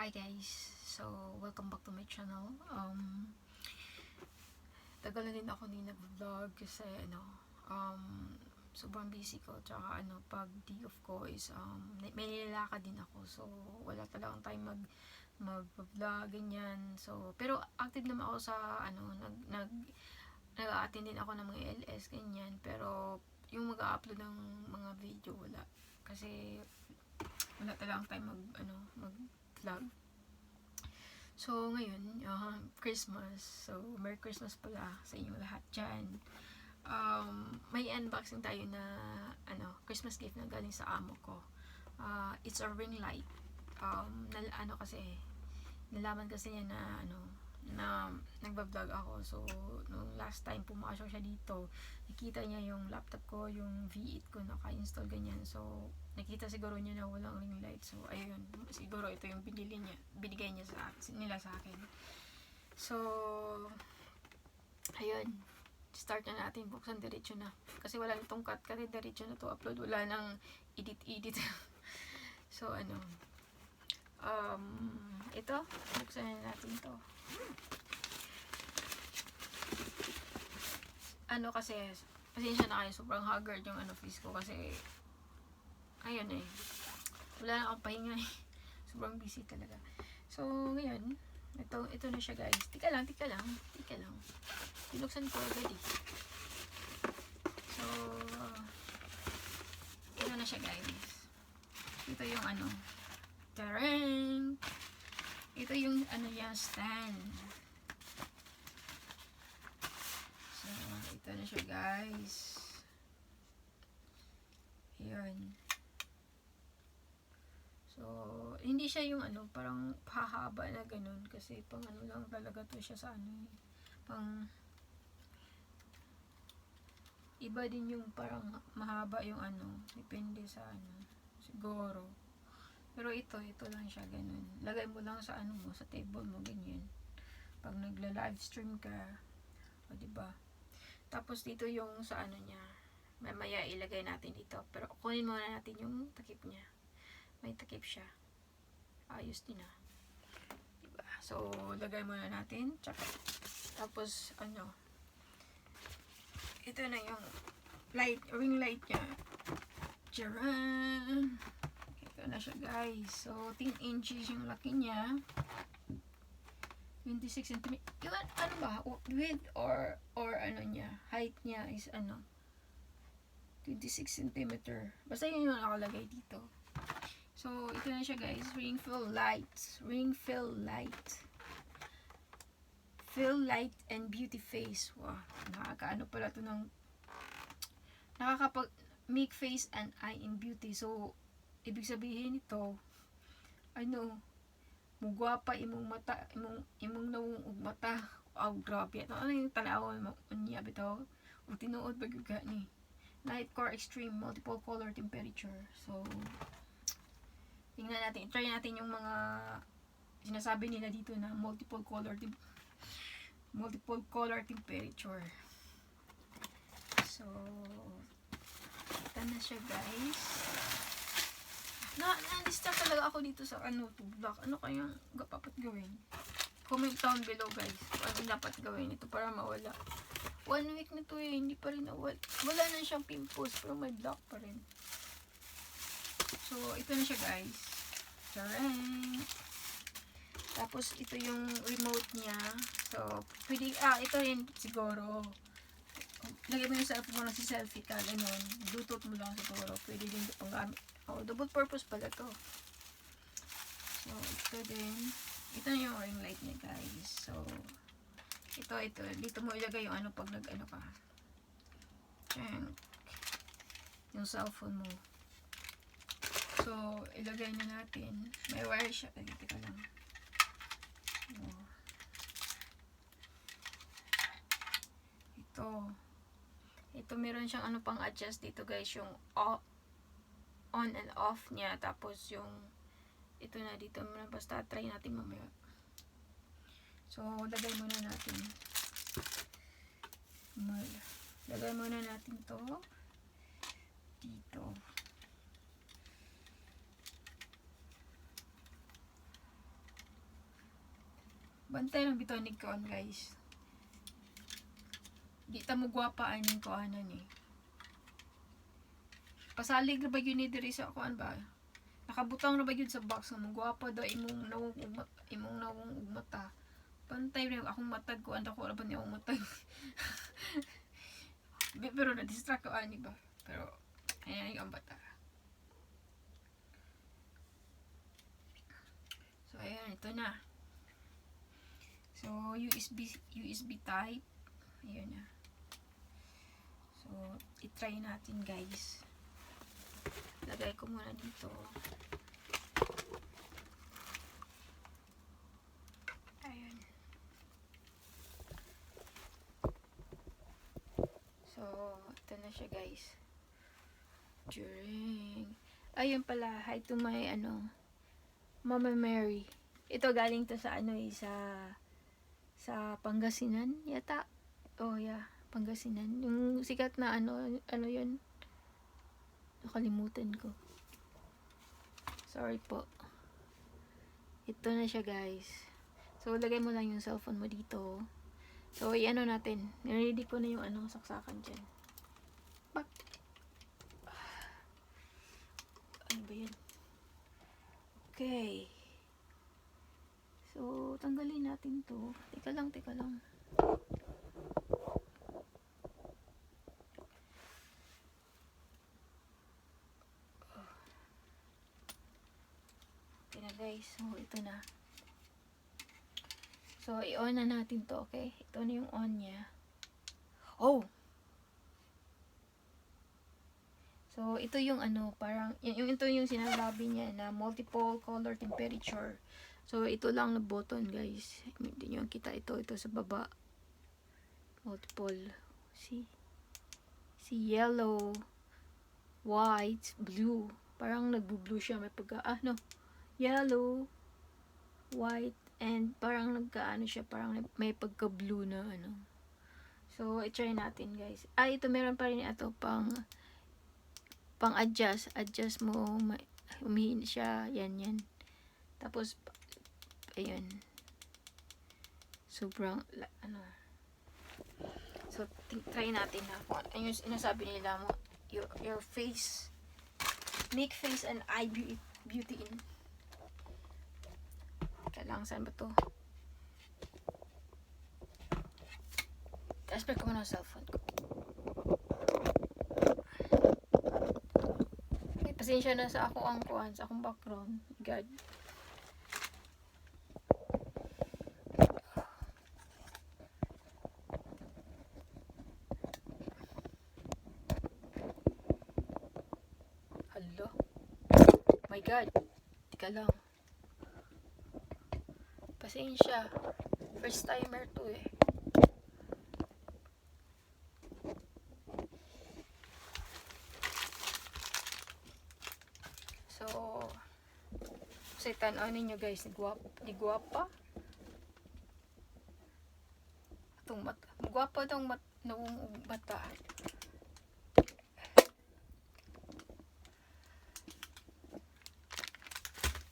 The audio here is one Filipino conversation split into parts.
Hi guys, so welcome back to my channel. Tagal na din ako din nag-vlog kasi sobrang busy ko, tsaka pag day off ko is may nilalakad din ako, so wala talagang time mag-vlog ganyan. So pero active naman ako sa nag-attend din ako ng mga LS ganyan, pero yung mag-upload ng mga video wala kasi wala talagang time mag-vlog. So ngayon, Christmas. So Merry Christmas pala sa inyo lahat dyan. May unboxing tayo na Christmas gift na galing sa amo ko. It's a ring light. Kasi nalaman kasi niya na nagba-vlog ako. So nung last time pumasok siya dito, nakita niya yung laptop ko, yung V8 ko naka-install ganyan. So nakita siguro niya na walang ring light. So ayun, siguro ito yung binigay niya nila sa akin. So ayun, start na natin, buksan diretso na. Kasi wala nitong cut, diretso na to upload, wala nang edit. So ito, buksan na natin to. Kasi pasensya na kayo, sobrang haggard yung face ko kasi ayun wala na akong pahinga sobrang busy talaga. So ngayon, ito na siya guys. Tika lang binuksan ko agad So ito na siya guys. Ito yung tarang! Ito yung stand. So ito na siya guys. Ayan. So hindi siya yung parang hahaba na ganun, kasi pang lang talaga to siya sa pang iba din yung parang mahaba yung depende sa siguro. Pero ito lang siya ganun. Lagay mo lang sa mo, sa table mo ganyan. Pag nagla-live stream ka, o diba? Tapos dito yung sa niya. Mamaya ilagay natin dito. Pero kunin muna natin yung takip niya. May takip siya. Ayos din diba? So lagay muna natin. Tapos ito na yung ring light niya. Charan! Na siya guys. So 10 inches yung laki niya, 26 cm. Yung ba width or niya, height niya is 26 cm. Basta yun yung nakalagay dito. So ito na siya guys, ring fill light and beauty face. Wow, pala to ng nakakapag make face and eye in beauty. So ibig sabihin ito, mo gwapa imong mata, imong nawong ug mata. Grabe. Yung tanawon mo unya bitaw. Ug tinuod ba gyud ni. Night core extreme multiple color temperature. So tingnan natin, try natin yung mga sinasabi nila dito na multiple color temperature. So ito na siya guys. Na-distract talaga ako dito sa vlog. Kaya dapat gawin? Comment down below guys. Ano dapat gawin ito para mawala. 1 week na to hindi pa rin nawala. Wala na siyang pimples pero may black pa rin. So ito na siya guys. Tarang! Tapos ito yung remote niya. So pwede, ito rin siguro. Lagay mo yung cellphone mo, selfie ka, ganun. Bluetooth mo lang siguro. Pwede din ito pang gamit. Double purpose pala to. So, ito din. Ito na yung ring light niya, guys. So, ito. Dito mo ilagay yung pag ka. Check. Yung cellphone mo. So, ilagay na natin. May wire siya. Dito ka lang. Ito meron siyang pang adjust dito, guys. Yung on and off niya, tapos yung ito na dito, basta try natin mamaya. So lagay muna natin to dito. Bantay lang bitonig ko guys. Di ta mo gwapa aning ko anan eh. Pasalig na ba yun ni diri sa kuan ba? Nakabutang na ba yun sa box nga mo gwapa daw imong nawong ugmata. Bantay rin akong matag ko anda ko ra ba ni akong matag. Pero na distract ko ani ba. Pero ayan yung bata. So ayan ito na. So USB type. Ayan na. So i-try natin guys. Lagay ko muna dito. Ayan. So, ito na siya guys. Ayun pala, hi to my Mama Mary. Ito galing to sa sa Pangasinan yata. Oh yeah, Pangasinan. Yung sikat na ano yun. Nakalimutan ko. Sorry po. Ito na siya guys. So, lagay mo lang yung cellphone mo dito. So, natin. Niready ko na yung saksakan dyan. Pak! Ano ba yan? Okay. So, tanggalin natin to. Teka lang. Okay na guys. So, ito na. So, i-on na natin to, okay? Ito na yung on niya. Oh! So, ito yung parang, ito yung sinasabi niya na multiple color temperature. So, ito lang na button, guys. Hindi nyo kita ito sa baba. Multiple. See, yellow, white, blue. Parang nagbo-blue siya. May yellow, white, and parang siya. Parang may pagka-blue na So, i-try natin, guys. Ito meron pa rin ito pang adjust mo, humihin siya, yan. Tapos, ayun, sobrang, so, try natin na kung ano yung sinasabi nila mo, your face, make face and eye beauty in. Kailangan, saan ba to? Aspect ko muna ang cellphone ko. Pasensya na sa akong sa akong background. God. Hello. My God. Tika lang. Pasensya. First timer to eh. So, tanaw ninyo guys, ni gwapa. Itong mata. Gwapa itong nawong mata.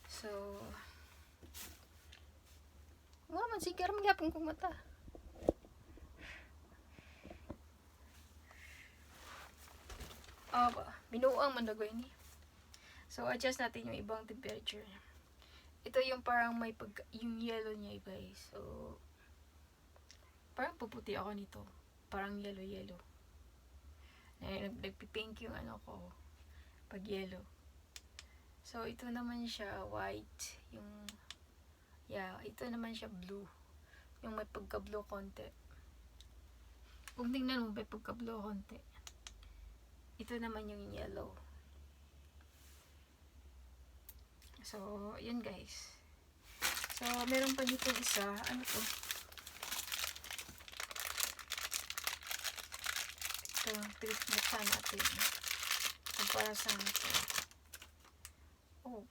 So, wala man sigar magyapon kong mata. Binuang man dagoy ni. So, adjust natin yung ibang temperature. Ito yung parang yung yellow niya guys. So, parang puputi ako nito. Parang yellow. Nagpipink yung ko. Pag yellow. So, ito naman siya white. Ito naman siya blue. Yung may pagka-blue konti. Kung tingnan mo, may pagka-blue konti. Ito naman yung yellow. So, yun guys. So, meron pa dito isa. Ano to? Ito, buksan natin. Para sa ito. Oh.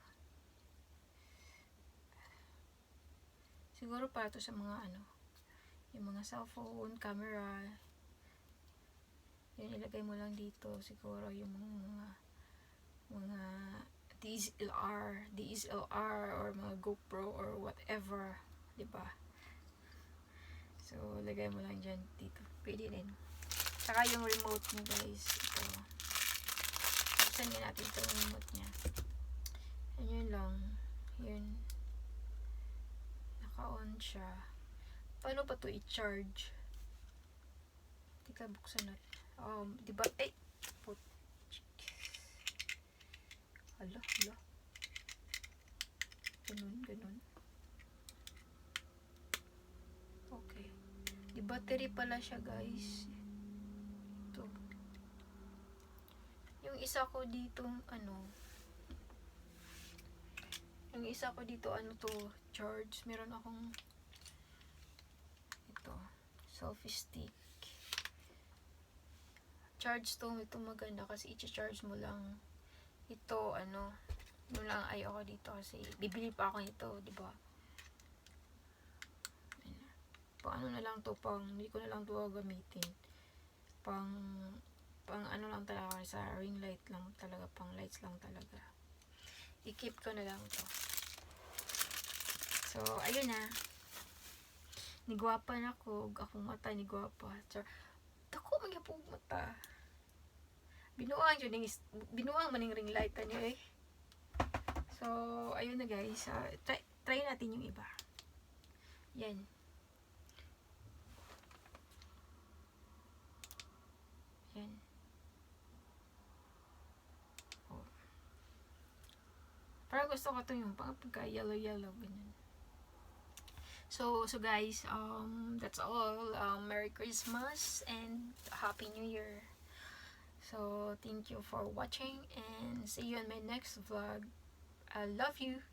Siguro para to sa mga yung mga cellphone, camera. Yan, ilagay mo lang dito. Siguro yung mga DSLR or mga GoPro or whatever, diba? So, lagay mo lang dyan dito. Pwede rin. Saka yung remote niya guys. Ito. Buksan nga natin ito yung remote niya. Yun lang. Yun. Naka-on siya. Paano pa to i-charge? Tika, buksan natin. Diba? Ay! Hala. Ganun. Okay. Di battery pala siya guys. Ito. Yung isa ko dito, to, charge. Meron akong ito, selfie stick. Charge to, ito maganda kasi i-charge mo lang. Ito, yun lang ayaw ko dito kasi bibili pa ako nito, diba? Pang na lang to, hindi ko na lang to gamitin. Pang ano lang talaga, sa ring light lang talaga, pang lights lang talaga. I-keep ko na lang to. So, ayun na. Ni gwapa na ko, akong mata ni gwapa. Dako magyapog mata. Binuang maning ring light niyo eh. So, ayun na guys. Try natin yung iba. Yan. Oh. Parang gusto ko ito yung pagka yellow ganyan. So guys, that's all. Merry Christmas and Happy New Year. So thank you for watching and see you in my next vlog. I love you.